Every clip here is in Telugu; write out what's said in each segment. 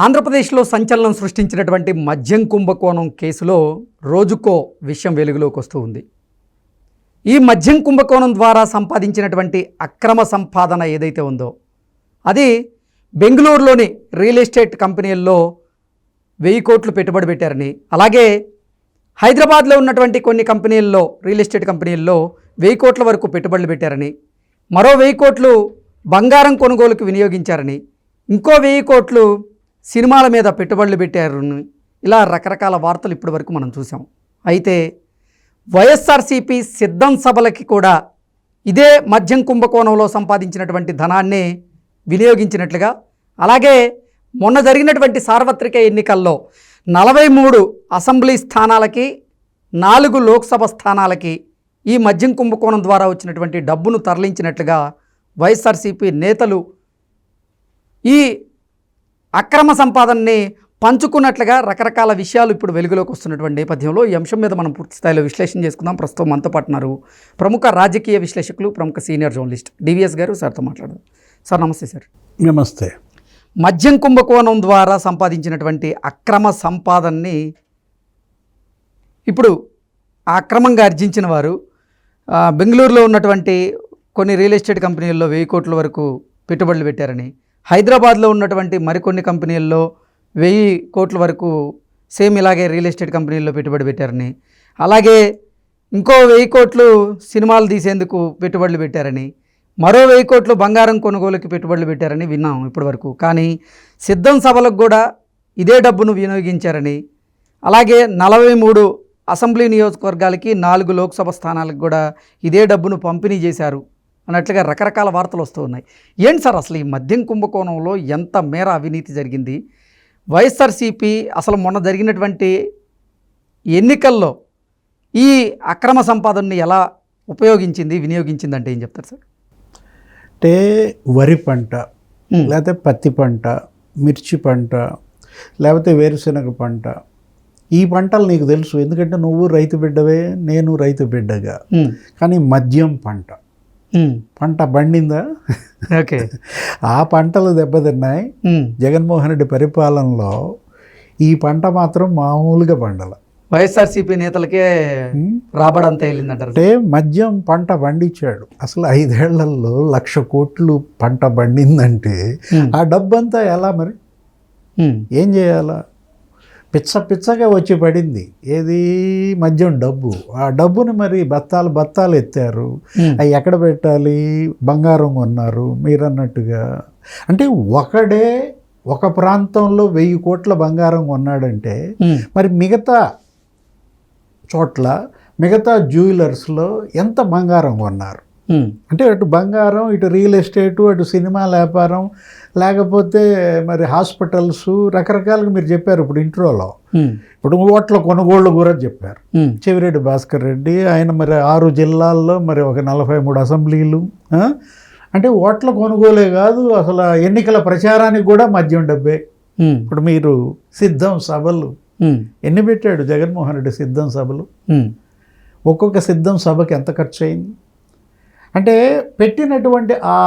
ఆంధ్రప్రదేశ్లో సంచలనం సృష్టించినటువంటి మద్యం కుంభకోణం కేసులో రోజుకో విషయం వెలుగులోకి వస్తూ ఉంది. ఈ మద్యం కుంభకోణం ద్వారా సంపాదించినటువంటి అక్రమ సంపాదన ఏదైతే ఉందో అది బెంగళూరులోని రియల్ ఎస్టేట్ కంపెనీల్లో 1000 కోట్లు పెట్టుబడి పెట్టారని, అలాగే హైదరాబాద్లో ఉన్నటువంటి కొన్ని కంపెనీల్లో రియల్ ఎస్టేట్ కంపెనీల్లో 1000 కోట్ల వరకు పెట్టుబడులు పెట్టారని, మరో 1000 కోట్లు బంగారం కొనుగోలుకు వినియోగించారని, ఇంకో 1000 కోట్లు సినిమాల మీద పెట్టుబడులు పెట్టారని, ఇలా రకరకాల వార్తలు ఇప్పటి వరకు మనం చూసాం. అయితే వైఎస్ఆర్సీపీ సిద్ధం సభలకి కూడా ఇదే మద్యం కుంభకోణంలో సంపాదించినటువంటి ధనాన్ని వినియోగించినట్లుగా, అలాగే మొన్న జరిగినటువంటి సార్వత్రిక ఎన్నికల్లో 43 అసెంబ్లీ స్థానాలకి 4 లోక్సభ స్థానాలకి ఈ మద్యం కుంభకోణం ద్వారా వచ్చినటువంటి డబ్బును తరలించినట్లుగా వైఎస్ఆర్సీపీ నేతలు ఈ అక్రమ సంపాదనని పంచుకున్నట్లుగా రకరకాల విషయాలు ఇప్పుడు వెలుగులోకి వస్తున్నటువంటి నేపథ్యంలో ఈ అంశం మీద మనం పూర్తి స్థాయిలో విశ్లేషణ చేసుకుందాం. ప్రస్తుతం మనతో పాటు ఉన్నారు ప్రముఖ రాజకీయ విశ్లేషకులు, ప్రముఖ సీనియర్ జర్నలిస్ట్ డివిఎస్ గారు. సార్తో మాట్లాడదాం. సార్ నమస్తే. సార్ నమస్తే. మద్యం కుంభకోణం ద్వారా సంపాదించినటువంటి అక్రమ సంపాదనని ఇప్పుడు అక్రమంగా ఆర్జించిన వారు బెంగళూరులో ఉన్నటువంటి కొన్ని రియల్ ఎస్టేట్ కంపెనీల్లో 1000 కోట్ల వరకు పెట్టుబడులు పెట్టారని, హైదరాబాద్లో ఉన్నటువంటి మరికొన్ని కంపెనీల్లో 1000 కోట్ల వరకు సేమ్ ఇలాగే రియల్ ఎస్టేట్ కంపెనీల్లో పెట్టుబడి పెట్టారని, అలాగే ఇంకో 1000 కోట్లు సినిమాలు తీసేందుకు పెట్టుబడులు పెట్టారని, మరో 1000 కోట్లు బంగారం కొనుగోలుకి పెట్టుబడులు పెట్టారని విన్నాం ఇప్పటి వరకు. కానీ సిద్ధం సభలకు కూడా ఇదే డబ్బును వినియోగించారని, అలాగే 43 అసెంబ్లీ నియోజకవర్గాలకి 4 లోక్సభ స్థానాలకు కూడా ఇదే డబ్బును పంపిణీ చేశారు అన్నట్లుగా రకరకాల వార్తలు వస్తూ ఉన్నాయి. ఏంటి సార్ అసలు ఈ మద్యం కుంభకోణంలో ఎంత మేర అవినీతి జరిగింది? వైఎస్ఆర్సీపీ అసలు మొన్న జరిగినటువంటి ఎన్నికల్లో ఈ అక్రమ సంపాదనని ఎలా ఉపయోగించింది, వినియోగించింది అంటే ఏం చెప్తారు సార్? అంటే వరి పంట, లేకపోతే పత్తి పంట, మిర్చి పంట, లేకపోతే వేరుశనగ పంట, ఈ పంటలు నీకు తెలుసు, ఎందుకంటే నువ్వు రైతు బిడ్డవే, నేను రైతు బిడ్డగా. కానీ మద్యం పంట బండిందా? ఓకే. ఆ పంటలు దెబ్బతిన్నాయి. జగన్మోహన్ రెడ్డి పరిపాలనలో ఈ పంట మాత్రం మామూలుగా పండల. వైఎస్ఆర్సీపీ నేతలకే రాబడంతా వెళ్ళిందంటారు. అంటే మద్యం పంట పండించాడు. అసలు 5 ఏళ్లలో 1,00,000 కోట్లు పంట పండిందంటే ఆ డబ్బంతా ఎలా మరి ఏం చేయాలా? పిచ్చగా వచ్చి పడింది. ఏది? మద్యం డబ్బు. ఆ డబ్బుని మరి బత్తాలు ఎత్తారు. అవి ఎక్కడ పెట్టాలి? బంగారం కొన్నారు మీరు అన్నట్టుగా. అంటే ఒకడే ఒక ప్రాంతంలో 1000 కోట్ల బంగారం కొన్నాడంటే మరి మిగతా చోట్ల, మిగతా జ్యువెలర్స్లో ఎంత బంగారం కొన్నారు? అంటే అటు బంగారం, ఇటు రియల్ ఎస్టేటు, అటు సినిమా వ్యాపారం, లేకపోతే మరి హాస్పిటల్స్, రకరకాలుగా మీరు చెప్పారు ఇప్పుడు ఇంట్రోలో. ఇప్పుడు ఓట్ల కొనుగోళ్ళు కూడా చెప్పారు. చెవిరెడ్డి భాస్కర్ రెడ్డి ఆయన మరి 6 జిల్లాల్లో మరి ఒక 43 అసెంబ్లీలు. అంటే ఓట్ల కొనుగోలే కాదు, అసలు ఎన్నికల ప్రచారానికి కూడా మద్యం డబ్బే. ఇప్పుడు మీరు సిద్ధం సభలు ఎన్ని పెట్టాడు జగన్మోహన్ రెడ్డి? సిద్ధం సభలు ఒక్కొక్క సిద్ధం సభకి ఎంత ఖర్చు అయింది? అంటే పెట్టినటువంటి ఆ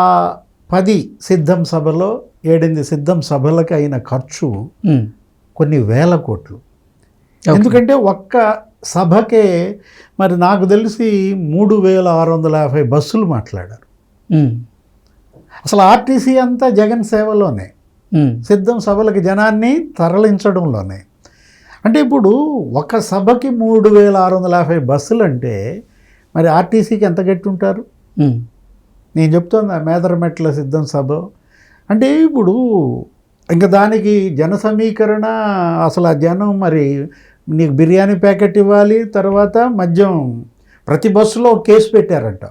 10 సిద్ధం సభలో 7 సిద్ధం సభలకి అయిన ఖర్చు కొన్ని వేల కోట్లు. ఎందుకంటే ఒక్క సభకే మరి నాకు తెలిసి 3650 బస్సులు మాట్లాడారు. అసలు ఆర్టీసీ అంతా జగన్ సేవలోనే, సిద్ధం సభలకి జనాన్ని తరలించడంలోనే. అంటే ఇప్పుడు ఒక సభకి 3650 బస్సులు అంటే మరి ఆర్టీసీకి ఎంత గట్టుంటారు? నేను చెప్తున్నా మేదరమెట్ల సిద్ధం సభ అంటే ఇప్పుడు ఇంకా దానికి జన సమీకరణ, అసలు ఆ జనం మరి నీకు బిర్యానీ ప్యాకెట్ ఇవ్వాలి, తర్వాత మద్యం ప్రతి బస్సులో కేసు పెట్టారంట.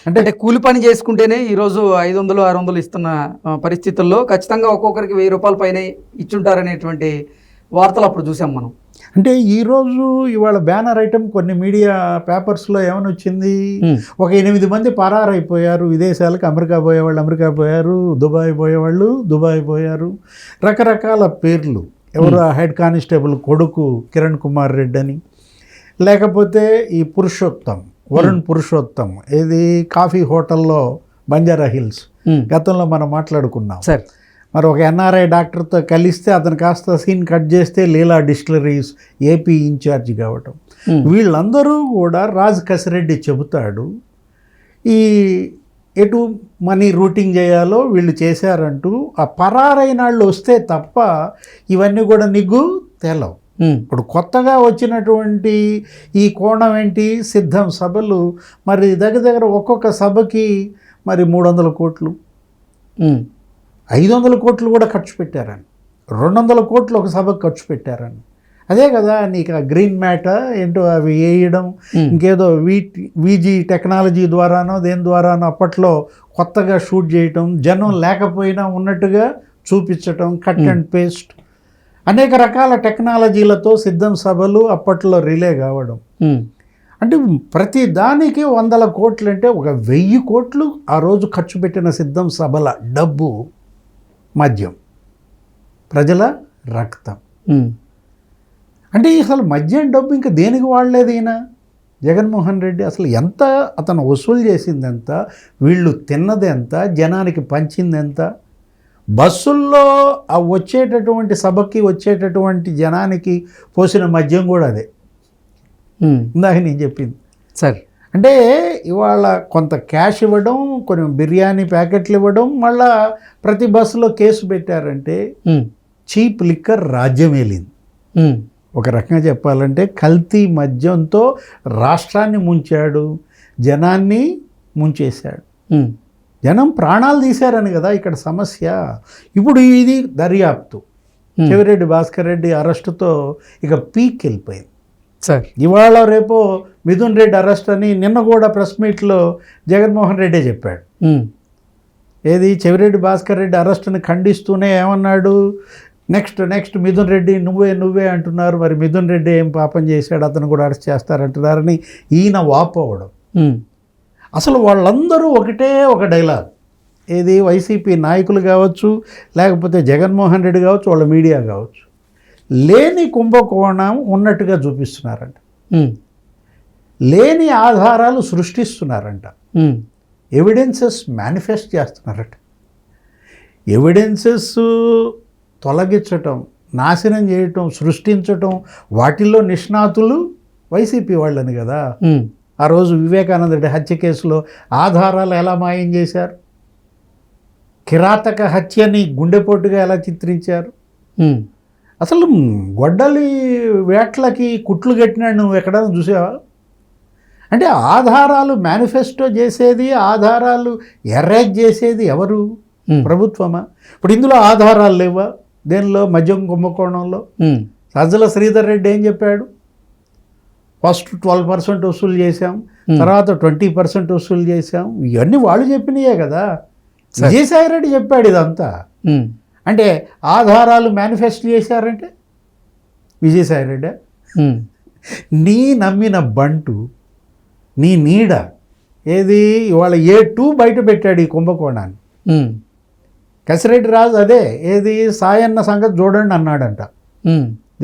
అంటే కూలి పని చేసుకుంటేనే ఈరోజు 500, 600 ఇస్తున్న పరిస్థితుల్లో ఖచ్చితంగా ఒక్కొక్కరికి 1000 రూపాయల పైన ఇచ్చుంటారనేటువంటి వార్తలు అప్పుడు చూసాం మనం. అంటే ఈరోజు ఇవాళ బ్యానర్ ఐటమ్ కొన్ని మీడియా పేపర్స్లో ఏమని వచ్చింది? ఒక 8 మంది పరారైపోయారు విదేశాలకు. అమెరికా పోయేవాళ్ళు అమెరికా పోయారు, దుబాయ్ పోయేవాళ్ళు దుబాయ్ పోయారు, రకరకాల పేర్లు. ఎవరు? హెడ్ కానిస్టేబుల్ కొడుకు కిరణ్ కుమార్ రెడ్డి అని, లేకపోతే ఈ పురుషోత్తం, వరుణ్ పురుషోత్తం, ఏది కాఫీ హోటల్లో బంజారా హిల్స్, గతంలో మనం మాట్లాడుకున్నాం. మరి ఒక ఎన్ఆర్ఐ డాక్టర్తో కలిస్తే అతను కాస్త సీన్ కట్ చేస్తే లీలా డిస్టిలరీస్ ఏపీ ఇన్ఛార్జ్ కావటం. వీళ్ళందరూ కూడా రాజ్ కసిరెడ్డి చెబుతాడు ఈ ఎటు మనీ రూటింగ్ చేయాలో వీళ్ళు చేశారంటూ. ఆ పరారైన వాళ్ళు వస్తే తప్ప ఇవన్నీ కూడా నీకు తెలవు. ఇప్పుడు కొత్తగా వచ్చినటువంటి ఈ కోణం ఏంటి, సిద్ధం సభలు మరి దగ్గర ఒక్కొక్క సభకి మరి 300 కోట్లు 500 కోట్లు కూడా ఖర్చు పెట్టారని, 200 కోట్లు ఒక సభకు ఖర్చు పెట్టారని. అదే కదా నీకు ఆ గ్రీన్ మ్యాట్ ఏంటో అవి వేయడం, ఇంకేదో వీజీ టెక్నాలజీ ద్వారానో దేని ద్వారానో అప్పట్లో కొత్తగా షూట్ చేయటం, జనం లేకపోయినా ఉన్నట్టుగా చూపించటం, కట్ అండ్ పేస్ట్, అనేక రకాల టెక్నాలజీలతో సిద్ధం సభలు అప్పట్లో రిలే కావడం. అంటే ప్రతి దానికి 100 కోట్లు అంటే ఒక 1000 కోట్లు ఆ రోజు ఖర్చు పెట్టిన సిద్ధం సభల డబ్బు మద్యం, ప్రజల రక్తం. అంటే అసలు మద్యం డబ్బు ఇంకా దేనికి వాడలేదు ఈయన జగన్మోహన్ రెడ్డి. అసలు ఎంత అతను వసూలు చేసింది ఎంత, వీళ్ళు తిన్నది ఎంత, జనానికి పంచింది ఎంత. బస్సుల్లో ఆ వచ్చేటటువంటి సభకి వచ్చేటటువంటి జనానికి పోసిన మద్యం కూడా అదే. ఇందాక నేను చెప్పింది సార్. అంటే ఇవాళ కొంత క్యాష్ ఇవ్వడం, కొన్ని బిర్యానీ ప్యాకెట్లు ఇవ్వడం, మళ్ళా ప్రతి బస్సులో కేసు పెట్టారంటే చీప్ లిక్కర్ రాజ్యం వెళ్ళింది. ఒక రకంగా చెప్పాలంటే కల్తీ మద్యంతో రాష్ట్రాన్ని ముంచాడు, జనాన్ని ముంచేశాడు. జనం ప్రాణాలు తీశారని కదా ఇక్కడ సమస్య. ఇప్పుడు ఇది దర్యాప్తు, చెవిరెడ్డి భాస్కర్ రెడ్డి అరెస్టుతో ఇక పీక్ వెళ్ళిపోయింది సార్. ఇవాళ రేపో మిథున్ రెడ్డి అరెస్ట్ అని నిన్న కూడా ప్రెస్ మీట్లో జగన్మోహన్ రెడ్డే చెప్పాడు. ఏది చెవిరెడ్డి భాస్కర్ రెడ్డి అరెస్టుని ఖండిస్తూనే ఏమన్నాడు, నెక్స్ట్ మిథున్ రెడ్డి నువ్వే అంటున్నారు, మరి మిథున్ రెడ్డి ఏం పాపం చేశాడు, అతను కూడా అరెస్ట్ చేస్తారంటున్నారని ఈయన వాపోవడం. అసలు వాళ్ళందరూ ఒకటే ఒక డైలాగ్, ఏది వైసీపీ నాయకులు కావచ్చు, లేకపోతే జగన్మోహన్ రెడ్డి కావచ్చు, వాళ్ళ మీడియా కావచ్చు, లేని కుంభకోణం ఉన్నట్టుగా చూపిస్తున్నారంట, లేని ఆధారాలు సృష్టిస్తున్నారంట, ఎవిడెన్సెస్ మేనిఫెస్ట్ చేస్తున్నారట. ఎవిడెన్సెస్ తొలగించటం, నాశనం చేయటం, సృష్టించటం, వాటిల్లో నిష్ణాతులు వైసీపీ వాళ్ళని కదా. ఆ రోజు వివేకానంద రెడ్డి హత్య కేసులో ఆధారాలు ఎలా మాయం చేశారు, కిరాతక హత్యని గుండెపోటుగా ఎలా చిత్రించారు. అసలు గొడ్డలి వేట్లకి కుట్లు కట్టినాడు నువ్వు ఎక్కడైనా చూసావా? అంటే ఆధారాలు మేనిఫెస్టో చేసేది, ఆధారాలు ఎరేజ్ చేసేది ఎవరు? ప్రభుత్వమా? ఇప్పుడు ఇందులో ఆధారాలు లేవా? దేనిలో? మద్యం కుంభకోణంలో సజ్జల శ్రీధర్ రెడ్డి ఏం చెప్పాడు, ఫస్ట్ 12% వసూలు చేశాం, తర్వాత 20% వసూలు చేశాం, ఇవన్నీ వాళ్ళు చెప్పినాయే కదా. విజయసాయి రెడ్డి చెప్పాడు ఇదంతా. అంటే ఆధారాలు మేనిఫెస్ట్ చేశారంటే విజయసాయి రెడ్డి నీ నమ్మిన బంటు, నీ నీడ ఏది ఇవాళ A2 బయట పెట్టాడు ఈ కుంభకోణాన్ని. కసిరెడ్డి రాజు అదే ఏది సాయన్న సంగతి చూడండి అన్నాడంట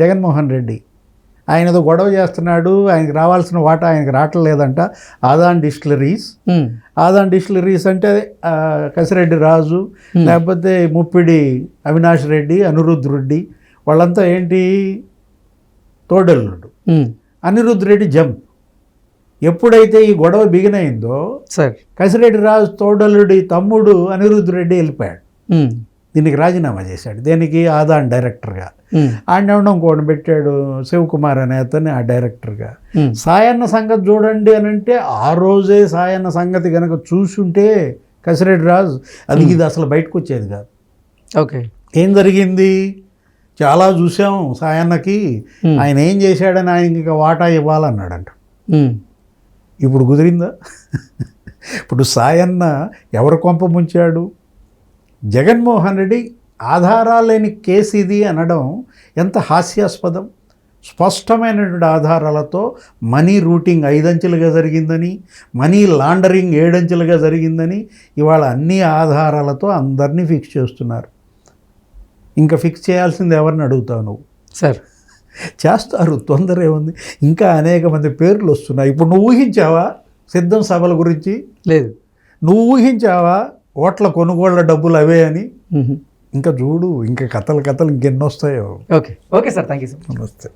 జగన్మోహన్ రెడ్డి. ఆయనతో గొడవ చేస్తున్నాడు, ఆయనకి రావాల్సిన వాటా ఆయనకి రావట్లేదంట. ఆదాన్ డిస్టిలరీస్ అంటే కసిరెడ్డి రాజు, లేకపోతే ముప్పిడి అవినాష్ రెడ్డి, అనిరుద్ధ్ రెడ్డి, వాళ్ళంతా ఏంటి తోడల్లుడు. అనిరుద్ధ్ రెడ్డి జంప్. ఎప్పుడైతే ఈ గొడవ బిగినైందో కసిరెడ్డి రాజు తోడల్లుడి తమ్ముడు అనిరుద్ధ్ రెడ్డి వెళ్ళిపోయాడు, దీనికి రాజీనామా చేశాడు. దేనికి? ఆదాన్ డైరెక్టర్గా. ఆయన ఇంకోటి పెట్టాడు శివకుమార్ అనే అతన్ని ఆ డైరెక్టర్గా. సాయన్న సంగతి చూడండి అని అంటే ఆ రోజే సాయన్న సంగతి కనుక చూసుంటే కసిరెడ్డి రాజు ఇది అసలు బయటకు వచ్చేది కాదు. ఓకే, ఏం జరిగింది చాలా చూసాం. సాయన్నకి ఆయన ఏం చేశాడని ఆయనకి ఇంకా వాటా ఇవ్వాలన్నాడంట. ఇప్పుడు కుదిరిందా? ఇప్పుడు సాయన్న ఎవరు కొంప ముంచాడు? జగన్మోహన్ రెడ్డి ఆధారాలు లేని కేసు ఇది అనడం ఎంత హాస్యాస్పదం. స్పష్టమైనటువంటి ఆధారాలతో మనీ రూటింగ్ 5 అంచెలుగా జరిగిందని, మనీ లాండరింగ్ 7 అంచెలుగా జరిగిందని ఇవాళ అన్ని ఆధారాలతో అందరినీ ఫిక్స్ చేస్తున్నారు. ఇంకా ఫిక్స్ చేయాల్సింది ఎవరిని అడుగుతావు నువ్వు? సార్ చేస్తారు, తొందర ఏముంది. ఇంకా అనేక మంది పేర్లు వస్తున్నాయి. ఇప్పుడు నువ్వు ఊహించావా సిద్ధం సభల గురించి? లేదు. నువ్వు ఊహించావా ఓట్ల కొనుగోళ్ల డబ్బులు అవే అని? ఇంకా చూడు ఇంకా కథలు ఇంకెన్నొస్తాయో. Okay okay sir, thank you sir. నమస్తే.